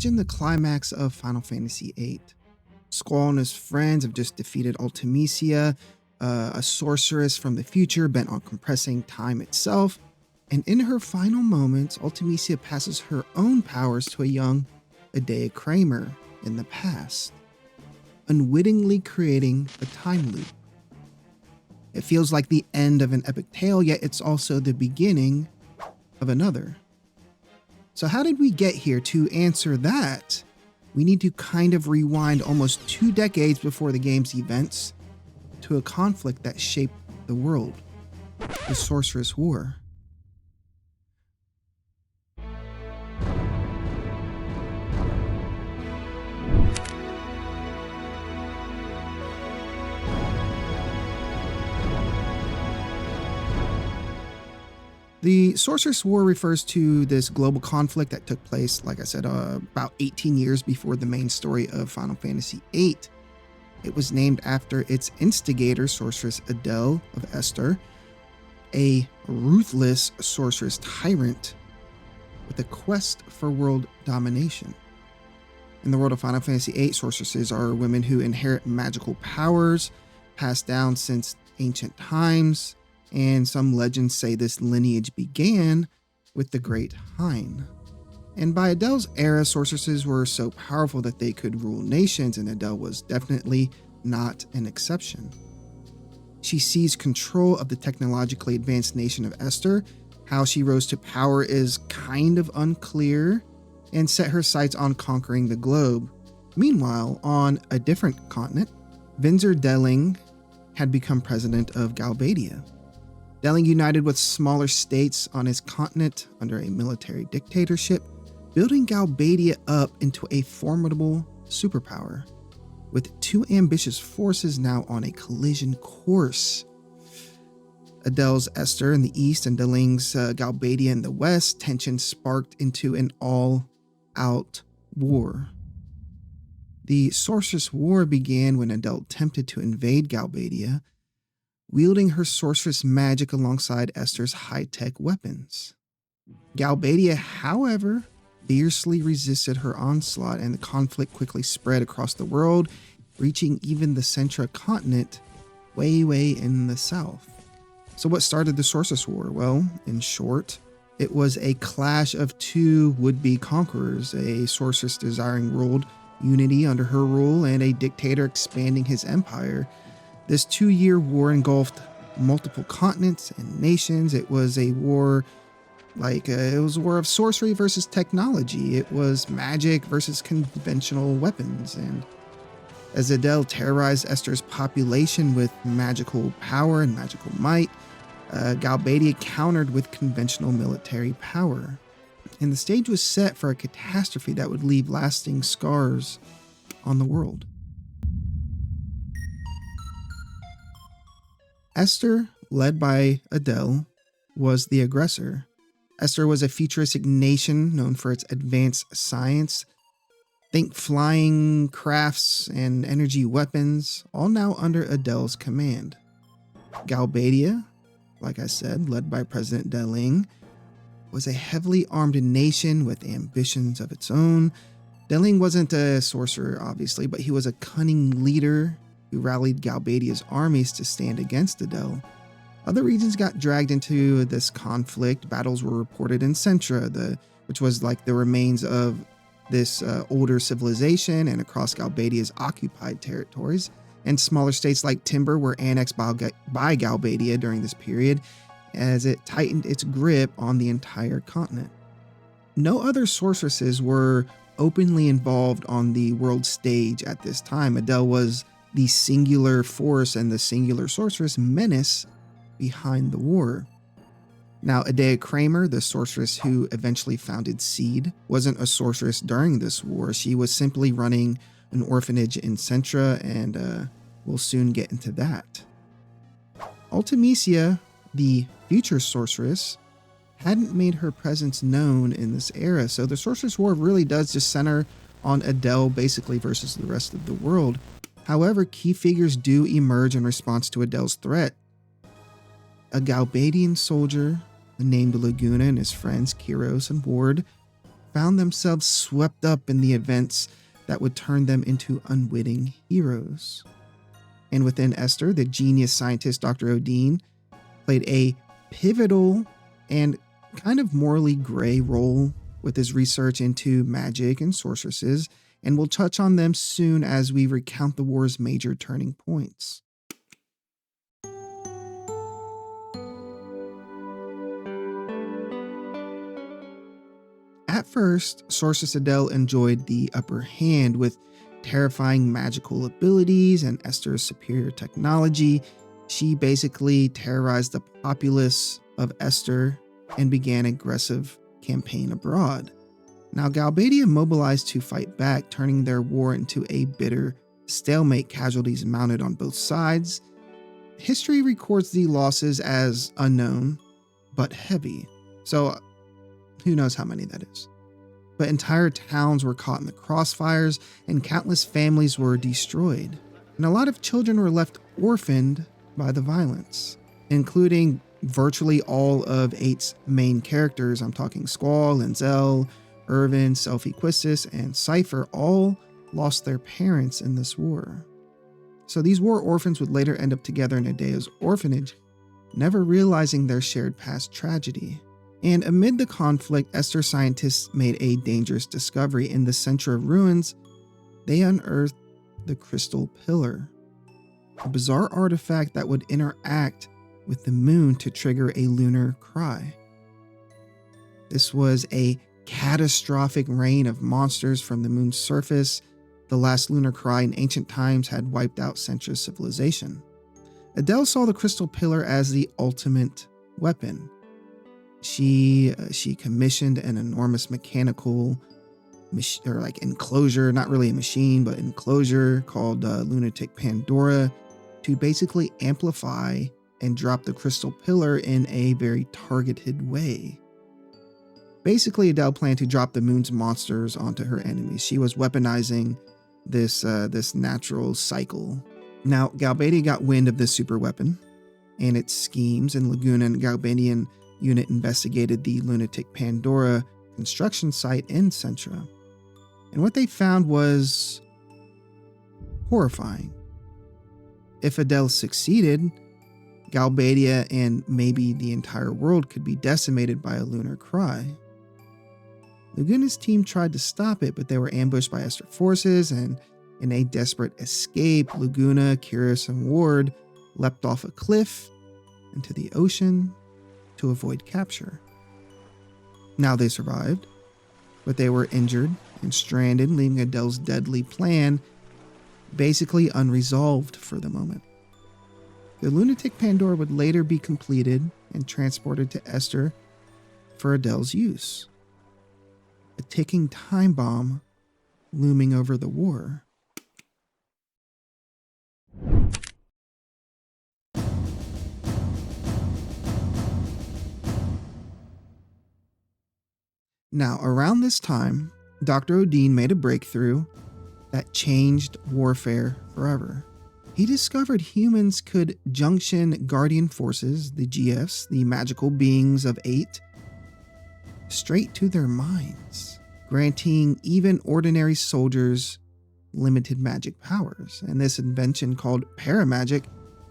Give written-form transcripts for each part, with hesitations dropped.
Imagine the climax of Final Fantasy VIII. Squall and his friends have just defeated Ultimecia, a sorceress from the future bent on compressing time itself. And in her final moments, Ultimecia passes her own powers to a young Idea Kramer in the past, unwittingly creating a time loop. It feels like the end of an epic tale, yet it's also the beginning of another. So how did we get here? To answer that, we need to kind of rewind almost 2 decades before the game's events to a conflict that shaped the world, the Sorceress War. The Sorceress War refers to this global conflict that took place, like I said, about 18 years before the main story of Final Fantasy VIII. It was named after its instigator, Sorceress Adele of Esther, a ruthless sorceress tyrant with a quest for world domination. In the world of Final Fantasy VIII, sorceresses are women who inherit magical powers passed down since ancient times, and some legends say this lineage began with the Great Hine. And by Adele's era, sorceresses were so powerful that they could rule nations, and Adele was definitely not an exception. She seized control of the technologically advanced nation of Esther. How she rose to power is kind of unclear, and set her sights on conquering the globe. Meanwhile, on a different continent, Vinzer Delling had become president of Galbadia. Delling united with smaller states on his continent under a military dictatorship, building Galbadia up into a formidable superpower, with 2 ambitious forces now on a collision course. Adele's Esther in the east and Delling's Galbadia in the west, tension sparked into an all-out war. The Sorceress War began when Adele attempted to invade Galbadia, wielding her sorceress magic alongside Esther's high-tech weapons. Galbadia, however, fiercely resisted her onslaught, and the conflict quickly spread across the world, reaching even the Centra continent way in the south. So what started the Sorceress War? Well, in short, it was a clash of 2 would-be conquerors, a sorceress desiring world unity under her rule and a dictator expanding his empire. This 2-year war engulfed multiple continents and nations. It was a war it was a war of sorcery versus technology. It was magic versus conventional weapons. And as Adele terrorized Esther's population with magical power and magical might, Galbadia countered with conventional military power. And the stage was set for a catastrophe that would leave lasting scars on the world. Esther, led by Adele, was the aggressor. Esther was a futuristic nation known for its advanced science. Think flying crafts and energy weapons, all now under Adele's command. Galbadia, like I said, led by President Delling, was a heavily armed nation with ambitions of its own. Delling wasn't a sorcerer, obviously, but he was a cunning leader who rallied Galbadia's armies to stand against Adele. Other regions got dragged into this conflict. Battles were reported in Centra, which was like the remains of this older civilization, and across Galbadia's occupied territories. And smaller states like Timber were annexed by Galbadia during this period, as it tightened its grip on the entire continent. No other sorceresses were openly involved on the world stage at this time. Adele was the singular force and the singular sorceress menace behind the war. Now, Idea Kramer, the sorceress who eventually founded Seed, wasn't a sorceress during this war. She was simply running an orphanage in Centra, and we'll soon get into that. Ultimecia, the future sorceress, hadn't made her presence known in this era, so the Sorceress War really does just center on Adele basically versus the rest of the world. However, key figures do emerge in response to Adele's threat. A Galbadian soldier named Laguna and his friends, Kiros and Ward, found themselves swept up in the events that would turn them into unwitting heroes. And within Esther, the genius scientist Dr. Odin played a pivotal and kind of morally gray role with his research into magic and sorceresses, and we'll touch on them soon as we recount the war's major turning points. At first, Sorceress Adele enjoyed the upper hand with terrifying magical abilities and Esther's superior technology. She basically terrorized the populace of Esther and began an aggressive campaign abroad. Now, Galbadia mobilized to fight back, turning their war into a bitter stalemate, casualties mounted on both sides. History records the losses as unknown, but heavy. So, who knows how many that is. But entire towns were caught in the crossfires, and countless families were destroyed. And a lot of children were left orphaned by the violence, including virtually all of 8's main characters. I'm talking Squall, Lenzel, Irvin, Selphie-Quistis, and Cypher all lost their parents in this war. So these war orphans would later end up together in Adea's orphanage, never realizing their shared past tragedy. And amid the conflict, Esther scientists made a dangerous discovery. In the center of ruins, they unearthed the Crystal Pillar, a bizarre artifact that would interact with the moon to trigger a lunar cry. This was a catastrophic rain of monsters from the moon's surface. The last lunar cry in ancient times had wiped out Centra's civilization. Adele saw the Crystal Pillar as the ultimate weapon. She commissioned an enormous mechanical enclosure, not really a machine, but enclosure called Lunatic Pandora, to basically amplify and drop the Crystal Pillar in a very targeted way. Basically, Adele planned to drop the moon's monsters onto her enemies. She was weaponizing this natural cycle. Now, Galbadia got wind of this super weapon and its schemes, and Laguna and Galbadian unit investigated the Lunatic Pandora construction site in Centra. And what they found was horrifying. If Adele succeeded, Galbadia and maybe the entire world could be decimated by a lunar cry. Laguna's team tried to stop it, but they were ambushed by Esther forces, and in a desperate escape, Laguna, Curious, and Ward leapt off a cliff into the ocean to avoid capture. Now they survived, but they were injured and stranded, leaving Adele's deadly plan basically unresolved for the moment. The Lunatic Pandora would later be completed and transported to Esther for Adele's use. A ticking time bomb looming over the war. Now, around this time, Dr. Odin made a breakthrough that changed warfare forever. He discovered humans could junction guardian forces, the GFs, the magical beings of 8, straight to their minds, granting even ordinary soldiers limited magic powers. And this invention, called paramagic,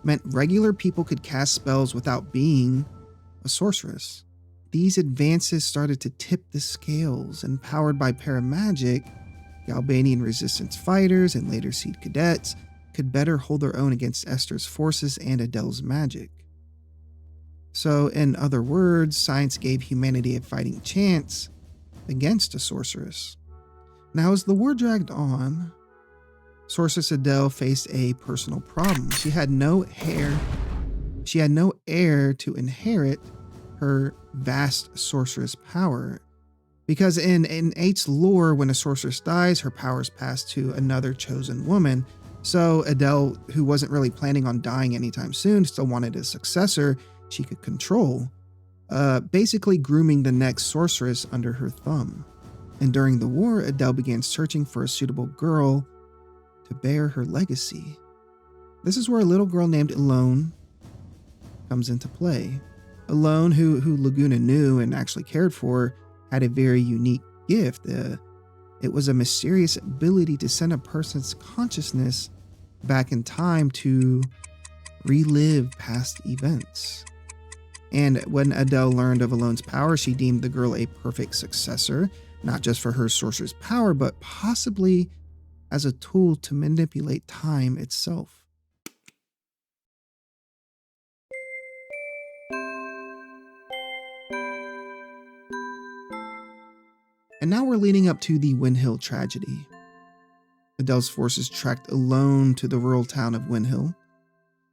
meant regular people could cast spells without being a sorceress. These advances started to tip the scales, and powered by paramagic, Galbanian resistance fighters and later Seed cadets could better hold their own against Esther's forces and Adele's magic. So, in other words, science gave humanity a fighting chance against a sorceress. Now, as the war dragged on, Sorceress Adele faced a personal problem. She had no heir to inherit her vast sorceress power. Because in 8's lore, when a sorceress dies, her powers pass to another chosen woman. So Adele, who wasn't really planning on dying anytime soon, still wanted a successor she could control, basically grooming the next sorceress under her thumb. And during the war, Adele began searching for a suitable girl to bear her legacy. This is where a little girl named Elone comes into play. Elone, who Laguna knew and actually cared for, had a very unique gift. It was a mysterious ability to send a person's consciousness back in time to relive past events. And when Adele learned of Alone's power, she deemed the girl a perfect successor, not just for her sorcerer's power, but possibly as a tool to manipulate time itself. And now we're leading up to the Windhill tragedy. Adele's forces tracked Alone to the rural town of Windhill,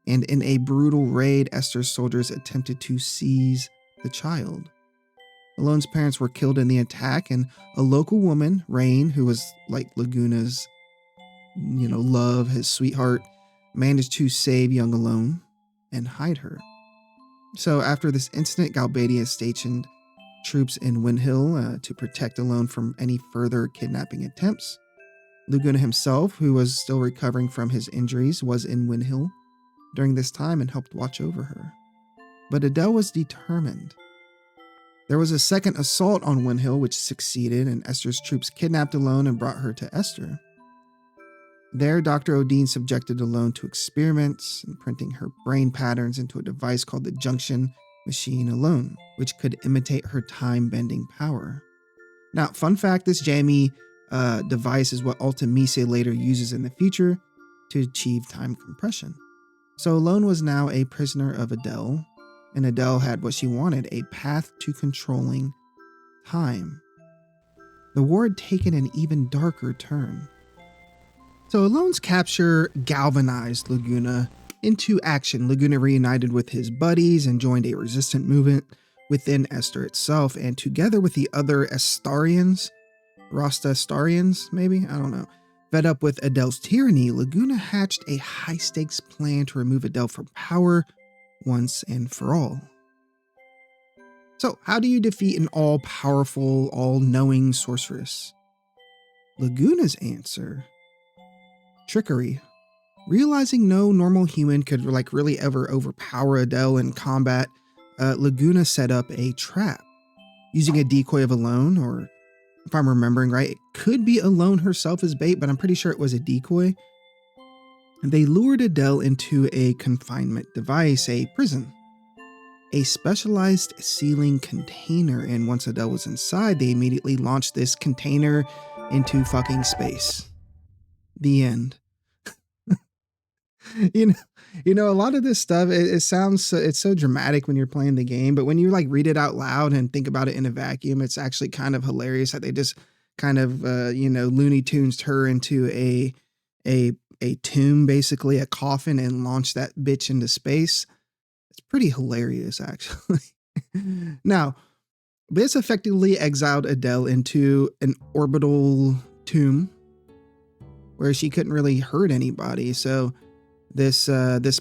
and in a brutal raid, Esther's soldiers attempted to seize the child. Alone's parents were killed in the attack, and a local woman, Rain, who was like Laguna's, love, his sweetheart, managed to save young Alone and hide her. So after this incident, Galbadia stationed troops in Windhill to protect Alone from any further kidnapping attempts. Laguna himself, who was still recovering from his injuries, was in Windhill during this time and helped watch over her. But Adele was determined. There was a second assault on Windhill, which succeeded, and Esther's troops kidnapped Alone and brought her to Esther. There, Dr. Odin subjected Alone to experiments, imprinting her brain patterns into a device called the Junction Machine Alone, which could imitate her time-bending power. Now, fun fact, this jammy device is what Ultimise later uses in the future to achieve time compression. So Alone was now a prisoner of Adele, and Adele had what she wanted, a path to controlling time. The war had taken an even darker turn. So Alone's capture galvanized Laguna into action. Laguna reunited with his buddies and joined a resistant movement within Esther itself, and together with the other Astarians, Rostastarians, maybe? I don't know. Fed up with Adele's tyranny, Laguna hatched a high-stakes plan to remove Adele from power once and for all. So, how do you defeat an all-powerful, all-knowing sorceress? Laguna's answer: trickery. Realizing no normal human could really ever overpower Adele in combat, Laguna set up a trap. Using a decoy of Alone, or if I'm remembering right, it could be Alone herself as bait, but I'm pretty sure it was a decoy. They lured Adele into a confinement device, a prison, a specialized sealing container, and once Adele was inside, they immediately launched this container into fucking space. The end. A lot of this stuff, it sounds, it's so dramatic when you're playing the game, but when you read it out loud and think about it in a vacuum, it's actually kind of hilarious that they just kind of, Looney Tunes her into a tomb, basically a coffin, and launched that bitch into space. It's pretty hilarious, actually. Now, this effectively exiled Adele into an orbital tomb where she couldn't really hurt anybody. So this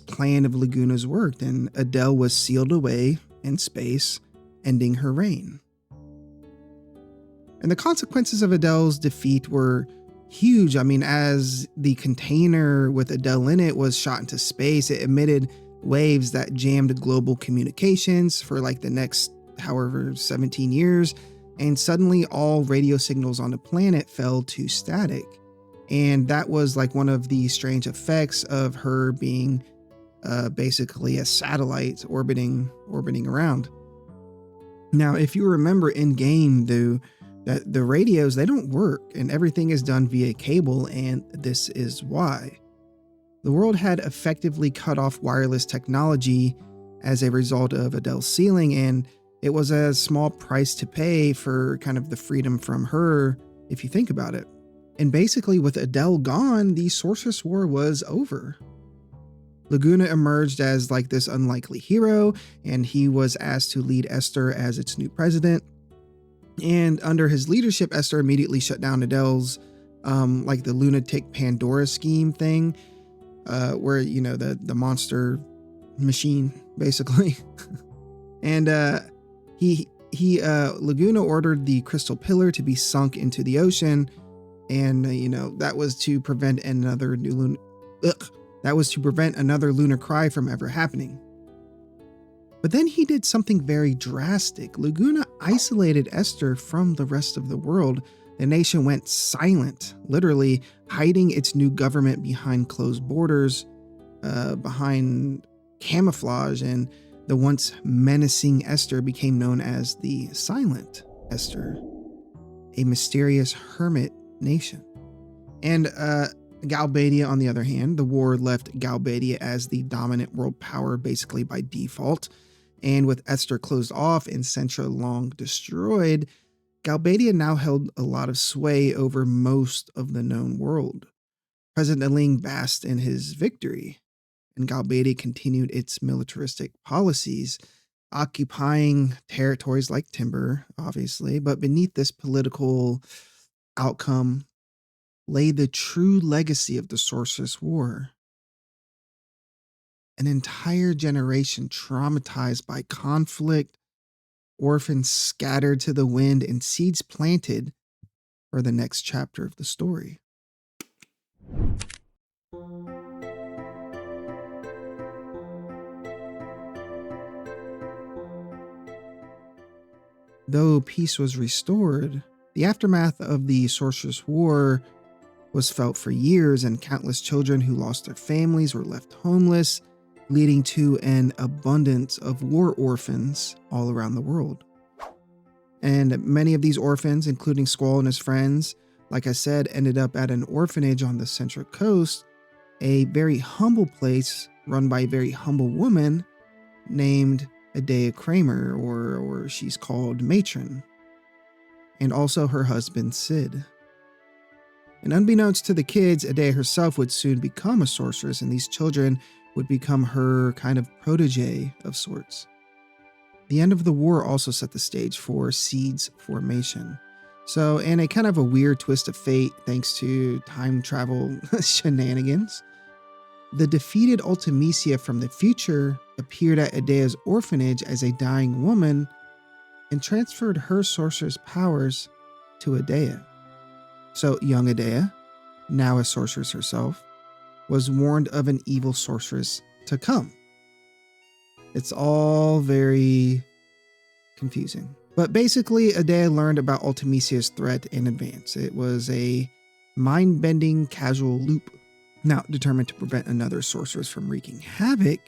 plan of Laguna's worked, and Adele was sealed away in space, ending her reign. And the consequences of Adele's defeat were huge. I mean, as the container with Adele in it was shot into space, it emitted waves that jammed global communications for the next, 17 years. And suddenly all radio signals on the planet fell to static. And that was one of the strange effects of her being basically a satellite orbiting around. Now, if you remember in game, that the radios, they don't work, and everything is done via cable, and this is why. The world had effectively cut off wireless technology as a result of Adele's sealing, and it was a small price to pay for kind of the freedom from her, if you think about it. And basically, with Adele gone, the Sorceress War was over. Laguna emerged as this unlikely hero, and he was asked to lead Esther as its new president. And under his leadership, Esther immediately shut down Adele's, the lunatic Pandora scheme thing, where, the monster machine, basically. And Laguna ordered the crystal pillar to be sunk into the ocean. And, that was to prevent another lunar cry from ever happening. But then he did something very drastic. Laguna isolated Esther from the rest of the world. The nation went silent, literally hiding its new government behind closed borders, behind camouflage, and the once menacing Esther became known as the Silent Esther, a mysterious hermit nation. And Galbadia, on the other hand, the war left Galbadia as the dominant world power basically by default. And with Esther closed off and Centra long destroyed, Galbadia now held a lot of sway over most of the known world. President Ling basked in his victory, and Galbadia continued its militaristic policies, occupying territories like Timber, obviously. But beneath this political outcome lay the true legacy of the Sorceress War. An entire generation traumatized by conflict, orphans scattered to the wind, and seeds planted for the next chapter of the story. Though peace was restored, the aftermath of the Sorceress War was felt for years, and countless children who lost their families were left homeless, leading to an abundance of war orphans all around the world. And many of these orphans, including Squall and his friends, like I said, ended up at an orphanage on the Central Coast, a very humble place run by a very humble woman named Adea Kramer, or she's called Matron, and also her husband Sid. And unbeknownst to the kids, Adea herself would soon become a sorceress, and these children would become her kind of protege of sorts. The end of the war also set the stage for Seed's formation. So, in a kind of a weird twist of fate, thanks to time travel shenanigans, the defeated Ultimecia from the future appeared at Adea's orphanage as a dying woman and transferred her sorceress powers to Adea. So young Adea, now a sorceress herself, was warned of an evil sorceress to come. It's all very confusing. But basically, Adea learned about Ultimecia's threat in advance. It was a mind-bending casual loop. Now, determined to prevent another sorceress from wreaking havoc,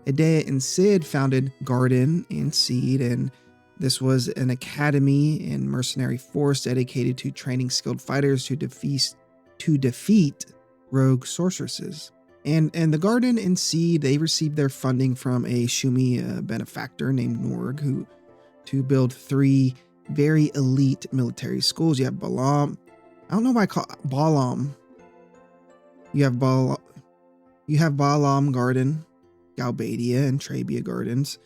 Adea and Sid founded Garden and Seed, and this was an academy and mercenary force dedicated to training skilled fighters to defeat rogue sorceresses. And the Garden and Seed, they received their funding from a Shumi benefactor named Norg, to build 3 very elite military schools. You have Balam. I don't know why I call it Balam. You have Balam Garden, Galbadia, and Trabia Gardens.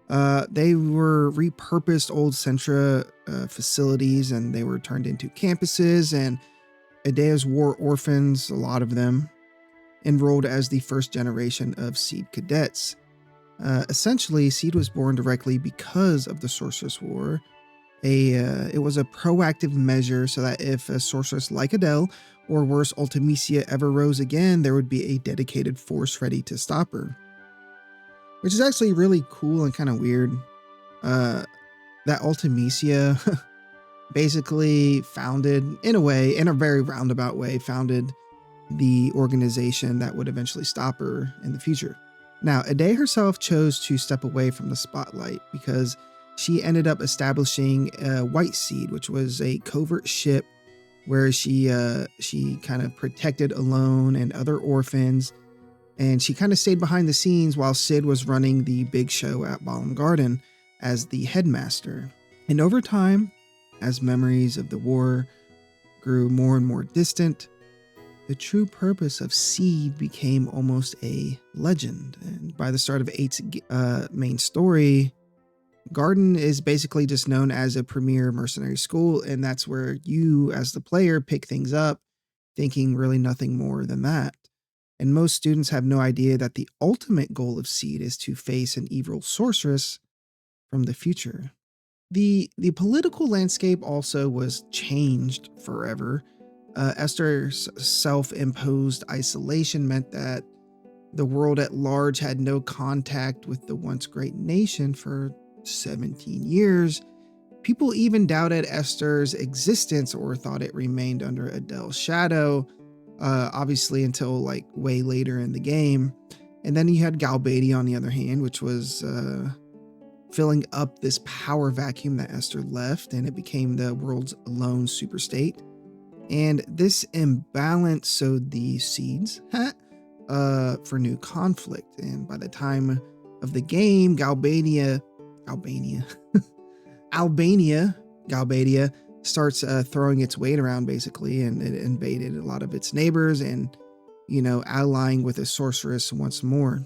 They were repurposed old Centra facilities, and they were turned into campuses, and Adea's war orphans, a lot of them, enrolled as the first generation of Seed cadets. Essentially, Seed was born directly because of the Sorceress War. It was a proactive measure so that if a sorceress like Adele, or worse, Ultimecia, ever rose again, there would be a dedicated force ready to stop her. Which is actually really cool and kind of weird. That Ultimecia basically founded, in a very roundabout way, founded the organization that would eventually stop her in the future. Now, Adea herself chose to step away from the spotlight because she ended up establishing White Seed, which was a covert ship where she kind of protected Alone and other orphans, and she kind of stayed behind the scenes while Sid was running the big show at Balam Garden as the headmaster. And over time, as memories of the war grew more and more distant, the true purpose of Seed became almost a legend. And by the start of 8's main story, Garden is basically just known as a premier mercenary school, and that's where you, as the player, pick things up, thinking really nothing more than that. And most students have no idea that the ultimate goal of Seed is to face an evil sorceress from the future. The political landscape also was changed forever. Esther's self-imposed isolation meant that the world at large had no contact with the once great nation for 17 years, People even doubted Esther's existence or thought it remained under Adele's shadow, obviously until like way later in the game. And then you had Galbadia on the other hand, which was filling up this power vacuum that Esther left, and it became the world's lone superstate. And this imbalance sowed the seeds for new conflict. And by the time of the game, Galbadia starts throwing its weight around basically, and it invaded a lot of its neighbors and, allying with a sorceress once more.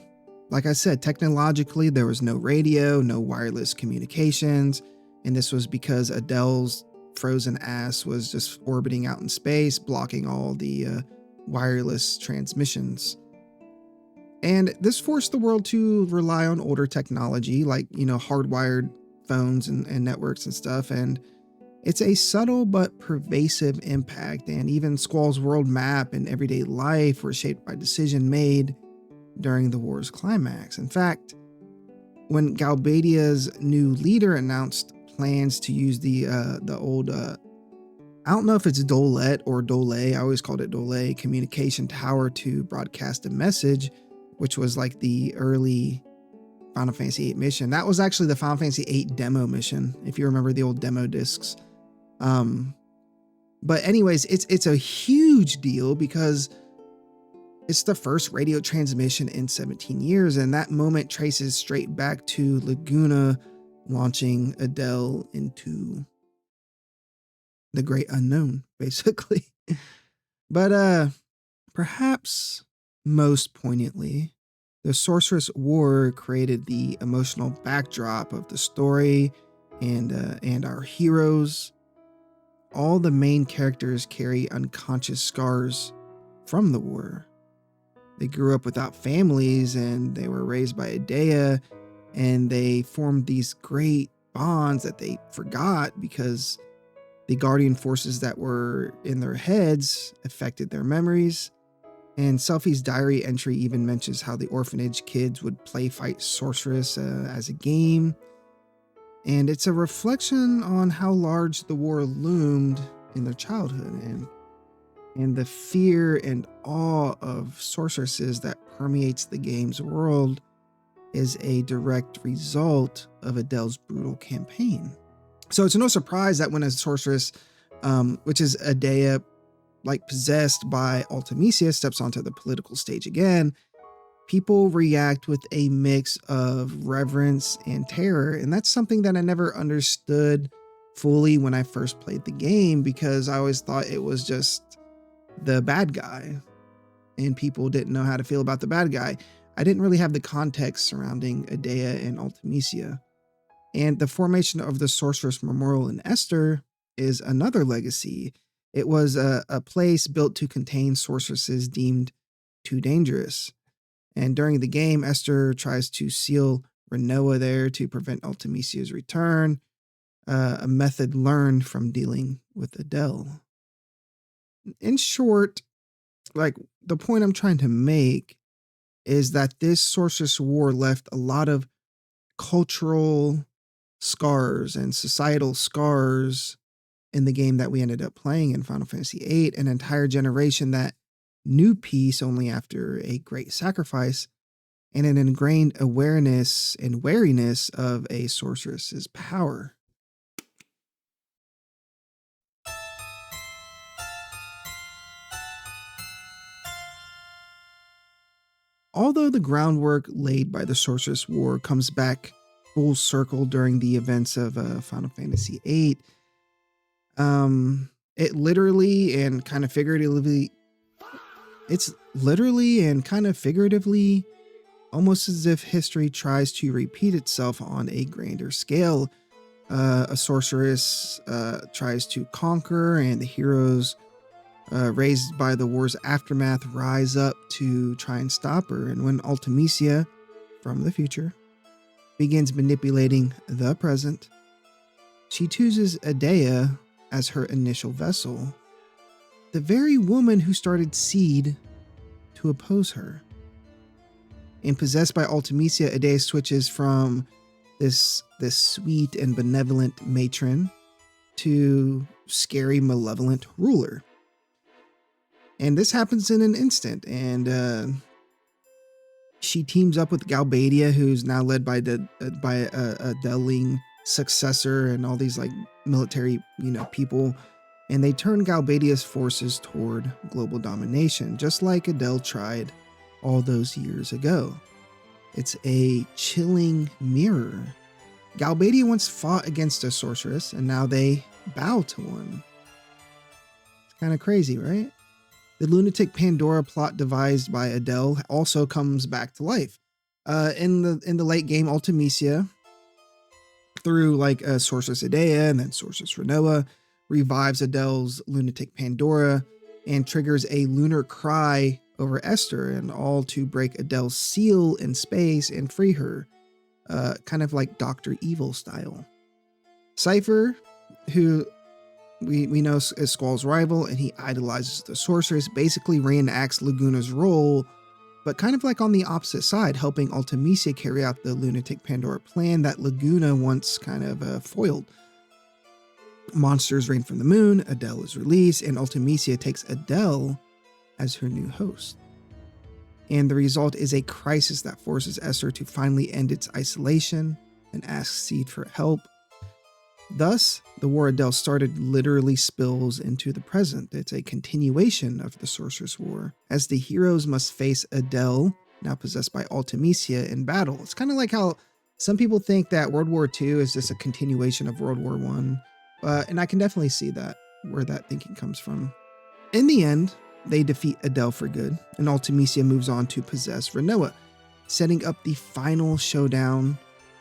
Like I said, technologically, there was no radio, no wireless communications, and this was because Adele's frozen ass was just orbiting out in space, blocking all the wireless transmissions. And this forced the world to rely on older technology, like, hardwired phones and networks and stuff. And it's a subtle but pervasive impact. And even Squall's world map and everyday life were shaped by decision made during the war's climax. In fact, when Galbadia's new leader announced plans to use the old, I don't know if it's Dolet or Dole, I always called it Dole, communication tower to broadcast a message, which was like the early Final Fantasy VIII mission. That was actually the Final Fantasy VIII demo mission, if you remember the old demo discs. But anyways, it's a huge deal because it's the first radio transmission in 17 years, and that moment traces straight back to Laguna launching Adele into the great unknown, basically. But perhaps most poignantly, the Sorceress War created the emotional backdrop of the story and our heroes. All the main characters carry unconscious scars from the war. They grew up without families and they were raised by Edea, and they formed these great bonds that they forgot because the guardian forces that were in their heads affected their memories. And Selphie's diary entry even mentions how the orphanage kids would play fight Sorceress as a game. And it's a reflection on how large the war loomed in their childhood and the fear and awe of sorceresses that permeates the game's world is a direct result of Adele's brutal campaign. So it's no surprise that when a sorceress, which is Edea, like possessed by Ultimecia, steps onto the political stage again, people react with a mix of reverence and terror. And that's something that I never understood fully when I first played the game, because I always thought it was just the bad guy and people didn't know how to feel about the bad guy. I didn't really have the context surrounding Edea and Ultimecia. And the formation of the Sorceress Memorial in Esther is another legacy. It was a place built to contain sorceresses deemed too dangerous. And during the game, Esther tries to seal Renoa there to prevent Ultimecia's return, a method learned from dealing with Adele. In short, like, the point I'm trying to make is that this Sorceress War left a lot of cultural scars and societal scars in the game that we ended up playing in Final Fantasy VIII, an entire generation that knew peace only after a great sacrifice, and an ingrained awareness and wariness of a sorceress's power. Although the groundwork laid by the Sorceress War comes back full circle during the events of Final Fantasy VIII, it's literally and kind of figuratively, almost as if history tries to repeat itself on a grander scale. A sorceress tries to conquer, and the heroes raised by the war's aftermath rise up to try and stop her. And when Ultimecia, from the future, begins manipulating the present, she chooses Edea as her initial vessel, the very woman who started Seed to oppose her. And possessed by Ultimecia, Edea switches from this sweet and benevolent matron to scary, malevolent ruler. And this happens in an instant. And she teams up with Galbadia, who's now led by a Delling successor and all these like military, people. And they turn Galbadia's forces toward global domination, just like Adele tried all those years ago. It's a chilling mirror. Galbadia once fought against a sorceress, and now they bow to one. It's kind of crazy, right? The lunatic Pandora plot devised by Adele also comes back to life. In the late game, Ultimecia, through like Sorceress Idea and then Sorceress Renoa, revives Adele's lunatic Pandora and triggers a lunar cry over Esther, and all to break Adele's seal in space and free her, kind of like Dr. Evil style. Cypher, who we know is Squall's rival, and he idolizes the sorceress, basically reenacts Laguna's role, but kind of like on the opposite side, helping Ultimecia carry out the lunatic Pandora plan that Laguna once kind of foiled. Monsters rain from the moon, Adele is released, and Ultimecia takes Adele as her new host. And the result is a crisis that forces Esther to finally end its isolation and ask Seed for help. Thus, the war Adele started literally spills into the present. It's a continuation of the Sorceress War, as the heroes must face Adele, now possessed by Ultimecia, in battle. It's kind of like how some people think that World War II is just a continuation of World War I, and I can definitely see that, where that thinking comes from. In the end, they defeat Adele for good, and Ultimecia moves on to possess Renoa, setting up the final showdown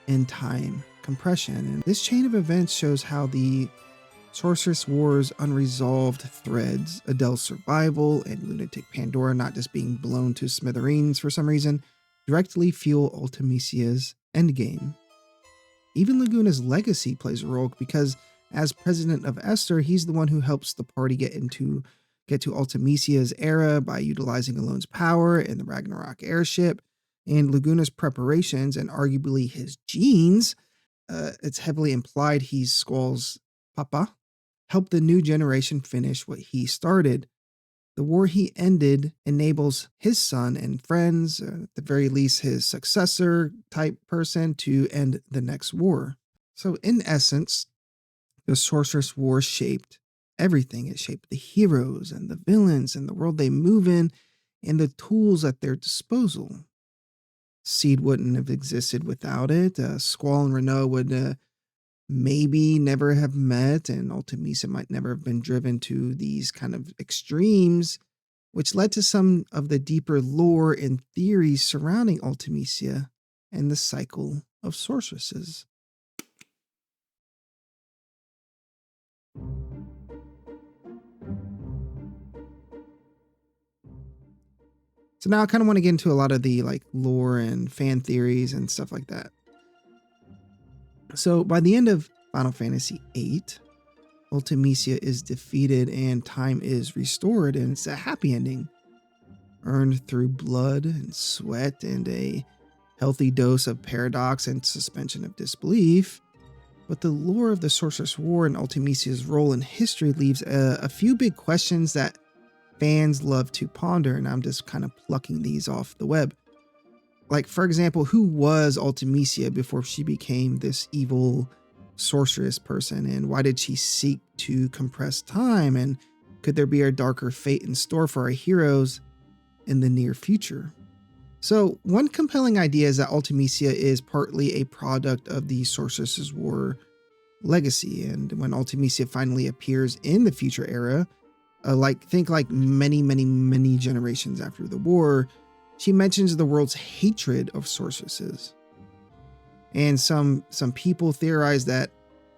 in time compression. And this chain of events shows how the Sorceress War's unresolved threads, Adele's survival and lunatic Pandora not just being blown to smithereens for some reason, directly fuel Ultimecia's endgame. Even Laguna's legacy plays a role, because as president of Esther, he's the one who helps the party get to Ultimecia's era by utilizing Alone's power in the Ragnarok airship, and Laguna's preparations and arguably his genes, it's heavily implied he's Squall's papa, help the new generation finish what he started. The war he ended enables his son and friends, at the very least his successor type person, to end the next war. So in essence, the Sorceress War shaped everything. It shaped the heroes and the villains and the world they move in and the tools at their disposal. Seed wouldn't have existed without it. Squall and Renoa would maybe never have met, and Ultimecia might never have been driven to these kind of extremes, which led to some of the deeper lore and theories surrounding Ultimecia and the cycle of sorceresses. So now I kind of want to get into a lot of the like lore and fan theories and stuff like that. So by the end of Final Fantasy VIII, Ultimecia is defeated and time is restored, and it's a happy ending, earned through blood and sweat and a healthy dose of paradox and suspension of disbelief. But the lore of the Sorceress War and Ultimecia's role in history leaves a few big questions that fans love to ponder, and I'm just kind of plucking these off the web. Like, for example, who was Ultimecia before she became this evil sorceress person, and why did she seek to compress time, and could there be a darker fate in store for our heroes in the near future? So, one compelling idea is that Ultimecia is partly a product of the Sorceress War legacy, and when Ultimecia finally appears in the future era, think many generations after the war, she mentions the world's hatred of sorceresses. And some people theorize that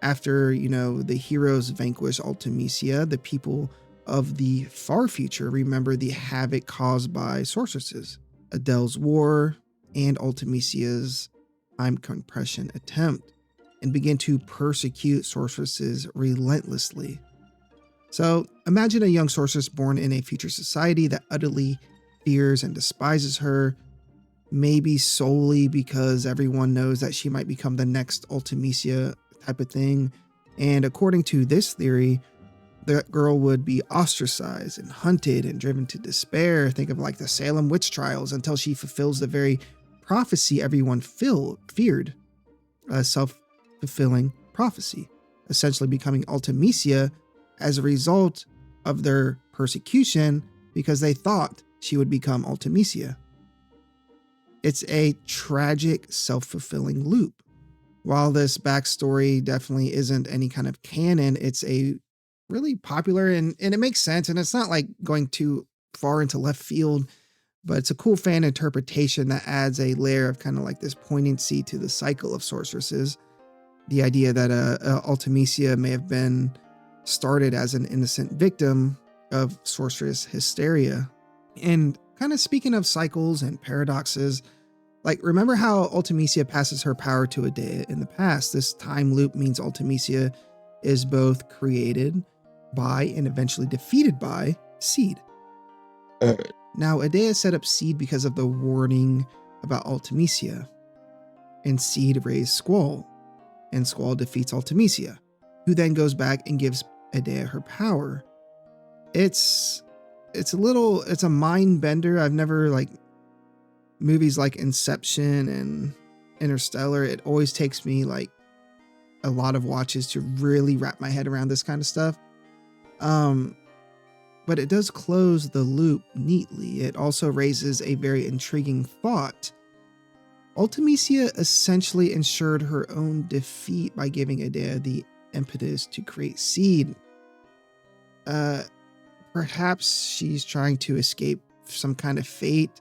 after, the heroes vanquish Ultimecia, the people of the far future remember the havoc caused by sorceresses, Adele's war, and Ultimecia's time compression attempt, and begin to persecute sorceresses relentlessly. So imagine a young sorceress born in a future society that utterly fears and despises her. maybe solely because everyone knows that she might become the next Ultimecia type of thing. And according to this theory, the girl would be ostracized and hunted and driven to despair. Think of like the Salem witch trials, until she fulfills the very prophecy everyone feared, a self-fulfilling prophecy, essentially becoming Ultimecia as a result of their persecution because they thought she would become Ultimecia. It's a tragic, self-fulfilling loop. While this backstory definitely isn't any kind of canon, it's a really popular and it makes sense. And it's not like going too far into left field, but it's a cool fan interpretation that adds a layer of kind of like this poignancy to the cycle of sorceresses. The idea that Ultimecia may have been started as an innocent victim of sorceress hysteria. And kind of speaking of cycles and paradoxes, like remember how Ultimecia passes her power to Adea in the past. This time loop means Ultimecia is both created by and eventually defeated by Seed. Now, Adea set up Seed because of the warning about Ultimecia, and Seed raised Squall, and Squall defeats Ultimecia, who then goes back and gives Adea her power. It's a mind bender. I've never like movies like Inception and Interstellar. It always takes me like a lot of watches to really wrap my head around this kind of stuff. But it does close the loop neatly. It also raises a very intriguing thought. Ultimecia essentially ensured her own defeat by giving Adea the impetus to create Seed. Perhaps she's trying to escape some kind of fate,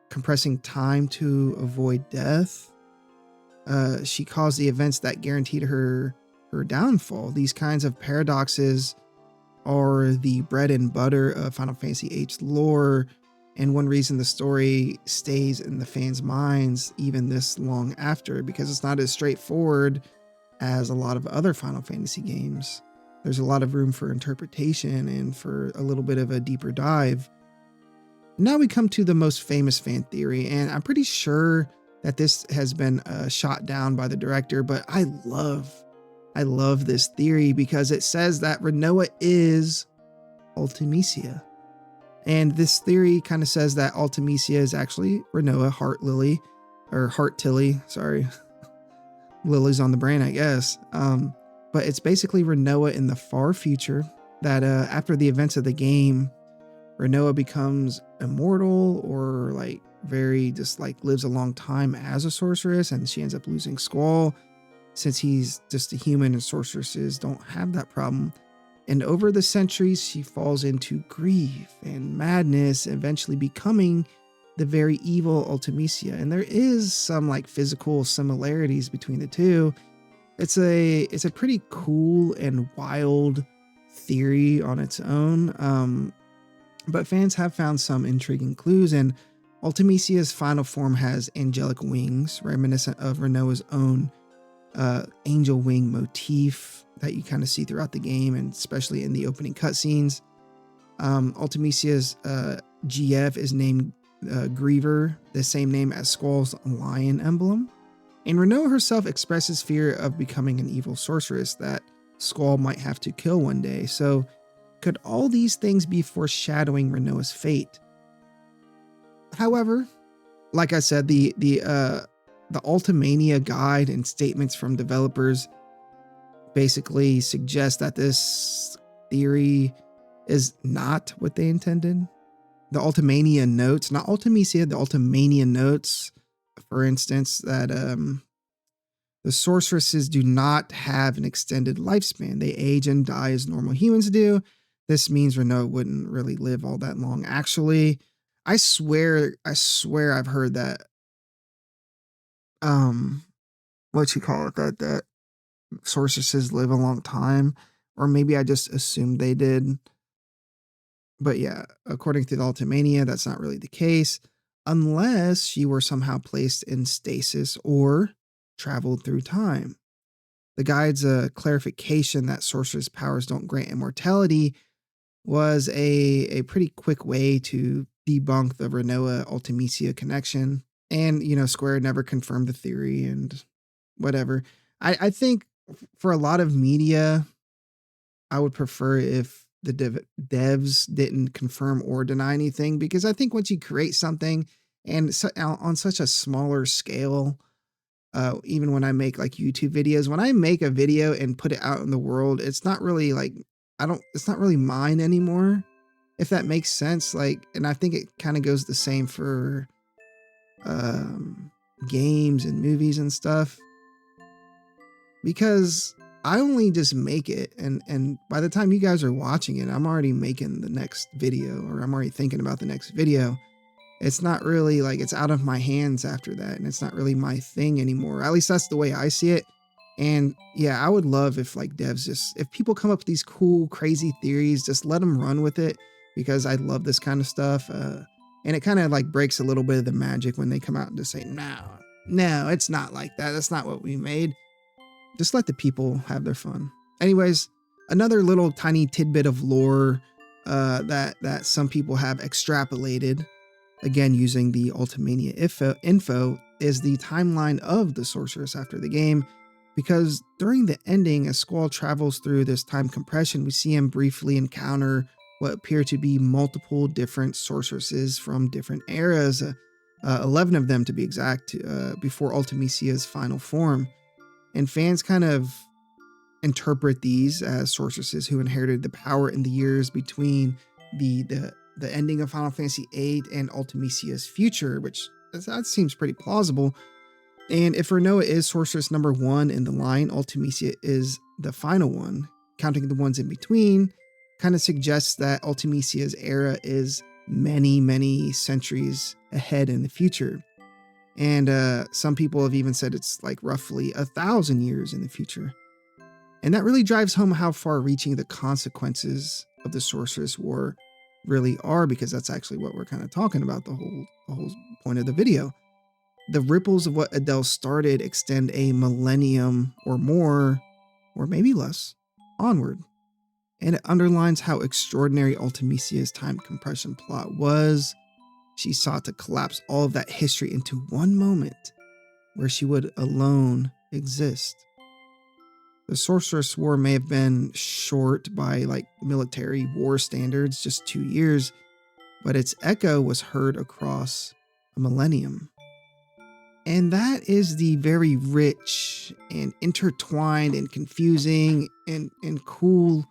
compressing time to avoid death. She caused the events that guaranteed her downfall. These kinds of paradoxes are the bread and butter of Final Fantasy VIII's lore, and one reason the story stays in the fans' minds even this long after, because it's not as straightforward as a lot of other Final Fantasy games. There's a lot of room for interpretation and for a little bit of a deeper dive. Now we come to the most famous fan theory, and I'm pretty sure that this has been shot down by the director, but I love this theory because it says that Rinoa is Ultimecia. And this theory kind of says that Ultimecia is actually Rinoa Heart Lily, or Heart Tilly, sorry. Lily's on the brain, I guess. But it's basically Rinoa in the far future that after the events of the game, Rinoa becomes immortal or like very just like lives a long time as a sorceress, and she ends up losing Squall since he's just a human and sorceresses don't have that problem. And over the centuries, she falls into grief and madness, eventually becoming the very evil Ultimecia. And there is some like physical similarities between the two. It's a pretty cool and wild theory on its own. But fans have found some intriguing clues, and Ultimecia's final form has angelic wings, reminiscent of Rinoa's own angel wing motif that you kind of see throughout the game, and especially in the opening cutscenes. Ultimecia's GF is named Griever, the same name as Squall's lion emblem. And Rinoa herself expresses fear of becoming an evil sorceress that Squall might have to kill one day. So could all these things be foreshadowing Rinoa's fate? However, like I said, the Ultimania guide and statements from developers basically suggest that this theory is not what they intended. The Ultimania notes, not Ultimecia, the Ultimania notes, for instance, that the sorceresses do not have an extended lifespan. They age and die as normal humans do. This means Rinoa wouldn't really live all that long. Actually, I swear I've heard that that sorceresses live a long time, or maybe I just assumed they did. But yeah, according to the Ultimania, that's not really the case, unless she were somehow placed in stasis or traveled through time. The guide's clarification that sorceress powers don't grant immortality was a pretty quick way to debunk the Rinoa Ultimecia connection. And, Square never confirmed the theory and whatever. I think for a lot of media, I would prefer if the devs didn't confirm or deny anything, because I think once you create something and on such a smaller scale, even when I make like YouTube videos, when I make a video and put it out in the world, it's not really like, it's not really mine anymore, if that makes sense. Like, and I think it kind of goes the same for um, games and movies and stuff, because I only just make it, and by the time you guys are watching it, I'm already making the next video, or I'm already thinking about the next video. It's not really like, it's out of my hands after that, and it's not really my thing anymore. At least that's the way I see it. And yeah, I would love if like devs just, if people come up with these cool, crazy theories, just let them run with it, because I love this kind of stuff. And it kind of like breaks a little bit of the magic when they come out and just say, no, it's not like that. That's not what we made. Just let the people have their fun. Anyways, another little tiny tidbit of lore that some people have extrapolated, again using the Ultimania info, is the timeline of the sorceress after the game. Because during the ending, as Squall travels through this time compression, we see him briefly encounter what appear to be multiple different sorceresses from different eras, 11 of them to be exact, before Ultimicia's final form. And fans kind of interpret these as sorceresses who inherited the power in the years between the ending of Final Fantasy VIII and Ultimicia's future, which that seems pretty plausible. And if Renoa is sorceress number 1 in the line, Ultimicia is the final one. Counting the ones in between kind of suggests that Ultimicia's era is many, many centuries ahead in the future. And some people have even said it's like roughly 1,000 years in the future. And that really drives home how far-reaching the consequences of the Sorceress War really are, because that's actually what we're kind of talking about the whole point of the video. The ripples of what Adele started extend a millennium or more, or maybe less, onward. And it underlines how extraordinary Ultimicia's time compression plot was. She sought to collapse all of that history into one moment where she would alone exist. The Sorceress War may have been short by like military war standards, just 2 years, but its echo was heard across a millennium. And that is the very rich and intertwined and confusing and cool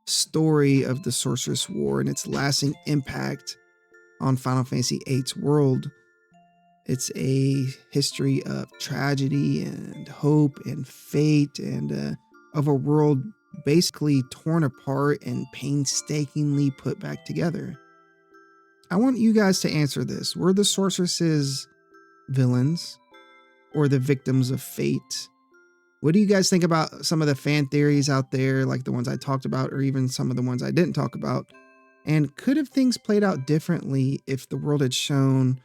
story of the Sorceress War and its lasting impact on Final Fantasy VIII's world. It's a history of tragedy and hope and fate, and of a world basically torn apart and painstakingly put back together. I want you guys to answer this. Were the sorceresses villains or the victims of fate? What do you guys think about some of the fan theories out there, like the ones I talked about, or even some of the ones I didn't talk about? And could have things played out differently if the world had shown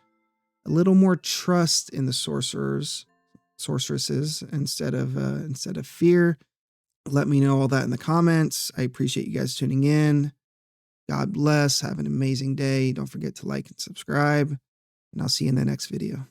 a little more trust in the sorceresses instead of fear? Let me know all that in the comments. I appreciate you guys tuning in. God bless. Have an amazing day. Don't forget to like and subscribe, and I'll see you in the next video.